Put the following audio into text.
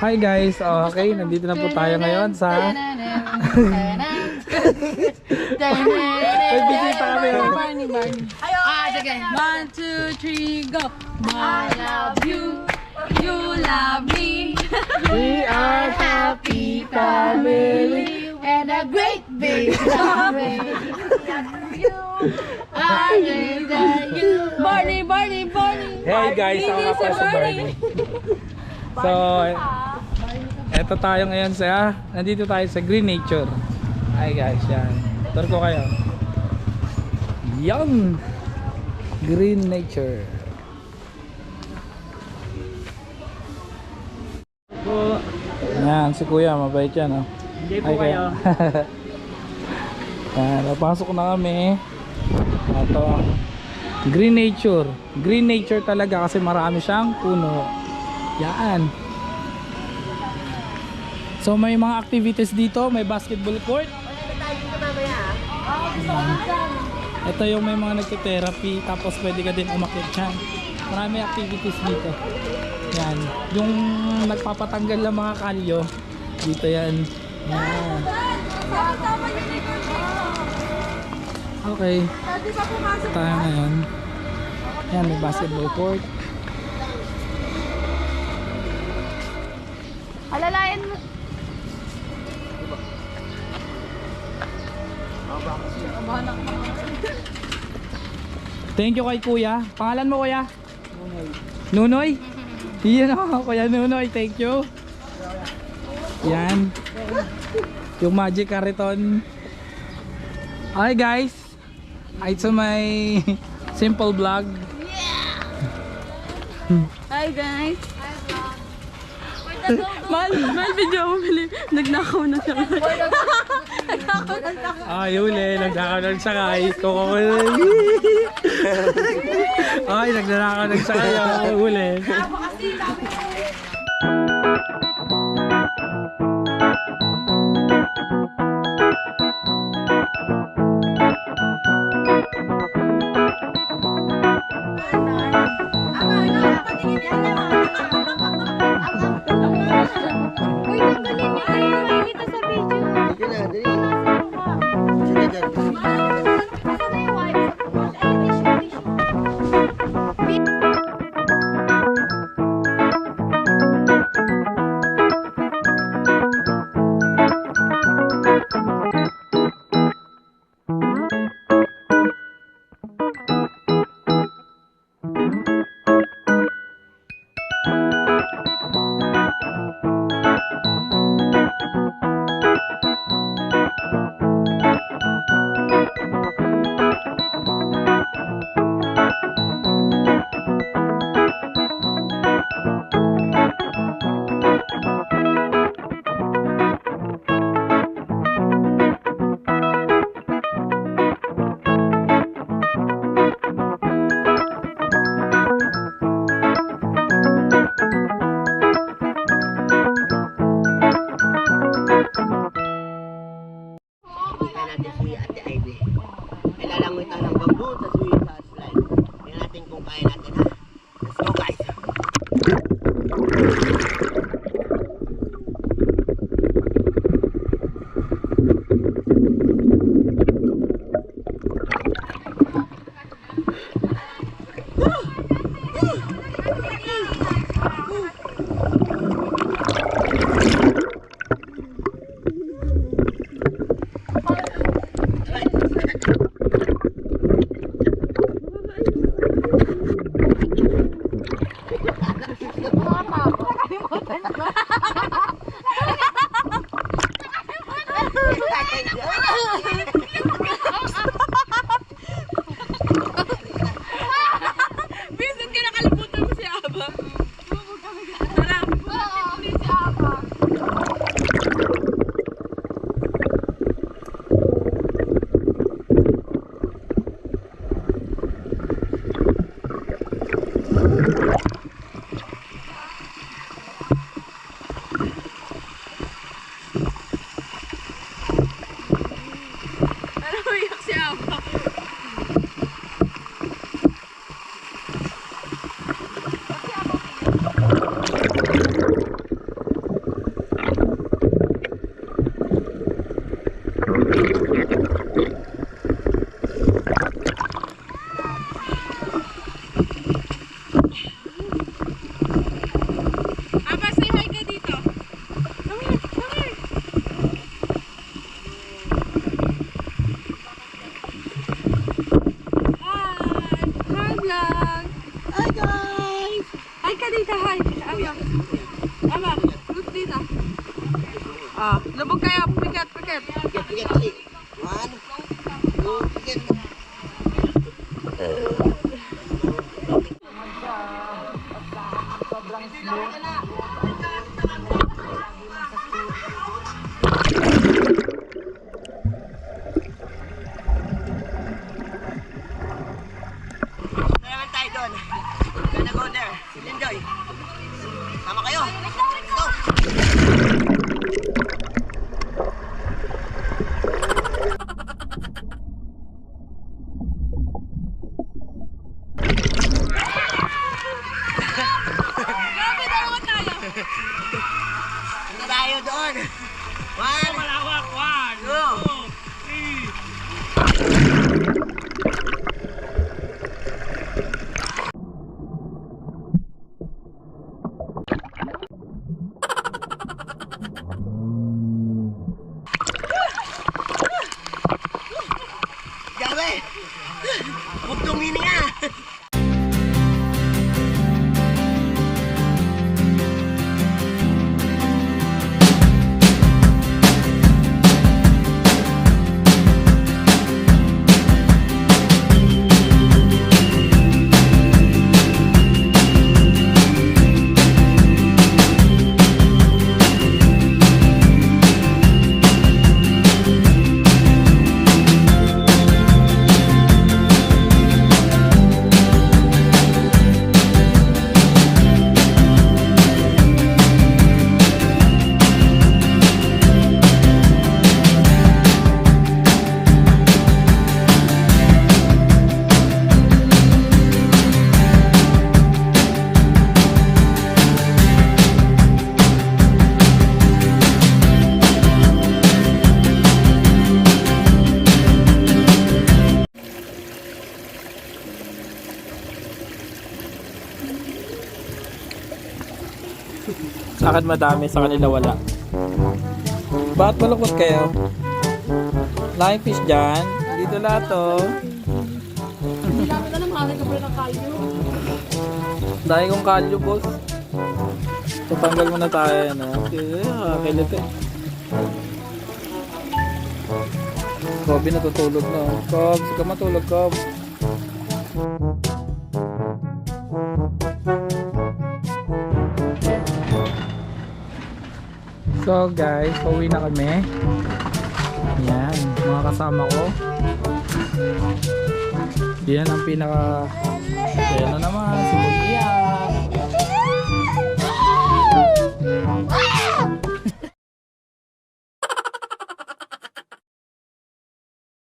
Hi guys, okay, nandito na po tayo ngayon sa may bisita kami. Barney. Sige. 1, 2, 3, go. I love you, you love me. We are happy family. And a great big family. I love you. Barney. Hey guys, ako nga pa si Barney. So, eto tayo ngayon sa, nandito tayo sa Green Nature. Hi guys, yan. Tour ko kayo. Yan! Green Nature. Yan, si Kuya, mabait yan. Oh. Hindi po kayo. Yan, napasok na kami. Ito, Green Nature. Green Nature talaga kasi marami siyang puno. Yan. So may mga activities dito, may basketball court. Ito yung may mga nagte-therapy, tapos pwede ka din umakyat dyan. Marami activities dito. Yan. Yung nagpapatanggal ng mga kalyo, dito yan. Yan. Okay. Tayo ngayon. Yan, may basketball court. Alalayan mo. Thank you kay Kuya. Pangalan mo Kuya? Nunoy. Yan o, Kuya Nunoy. Thank you. Yan. Yung magic carton. Hi guys. It's my simple vlog. Hi guys. Mal video mo Philip. Nagnakaw na siya. Ay, huli. Nagnakaw ng sakay. Ay, nagnakaw ng sakay. Huli. Natin si Ate Ivy. Ilalangoy tayo ng bamboo, tapos uwi sa slide. Tingnan natin kung kaya natin ha. Let's go guys! Aba, say hi ka dito. Come here, come here. Hi! Hi, vlog! Hi guys! Hi ka dito, hi! Ama. Ama, look dito. Ah, lubog kayo, pikat, pikat. Pigat ulit. 1, 2, pigat. Naman tayo doon. Gonna go there. Enjoy. Sama kayo. Let's go. Grabe, dalawa tayo. Punta tayo doon. 1, Malawak, 2, 3. Gabi! Huwag tumini nga! Sa akin madami, sa kanila wala. Bakit malungkot kayo? Live fish dyan. Dito lahat oh. Hindi namin alam, hanay ka pala ng kalyo. Dahil kong kalyo boss. Tatanggal muna tayo ano. Okay, kilit eh. Kobe natutulog na. Kobe, sige matulog Kobe. So guys, pauwi na kami. Yan, mga kasama ko. Yan ang pinaka... Yan na naman, si Mulia.